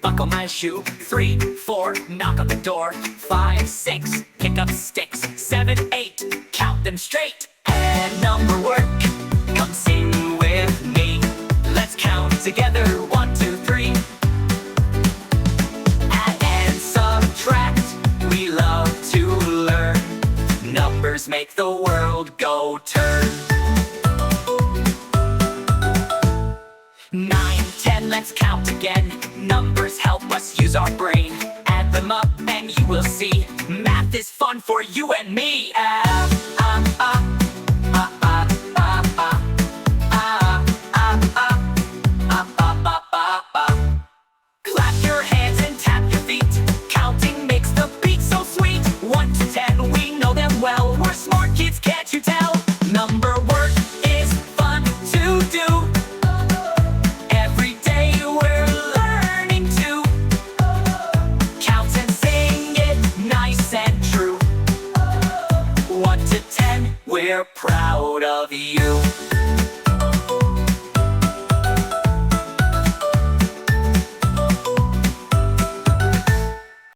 buckle my shoe. 3, 4, knock on the door. 5, 6, pick up sticks. 7, 8, count them straight. And number work, come sing with me. Let's count together, 1, 2, 3. Add and subtract, we love to learn. Numbers make the world go turn. 9, 10, let's count again. Numbers help us use our brain. Add them up and you will see math is fun for you and me. Clap your hands and tap your feet. Counting makes the beat so sweet. 1 to 10, we know them well. We're smart kids, can't you tell? Number work is fun to do. Every day we're learning to count and sing it nice and true. 1 to 10, we're proud of you.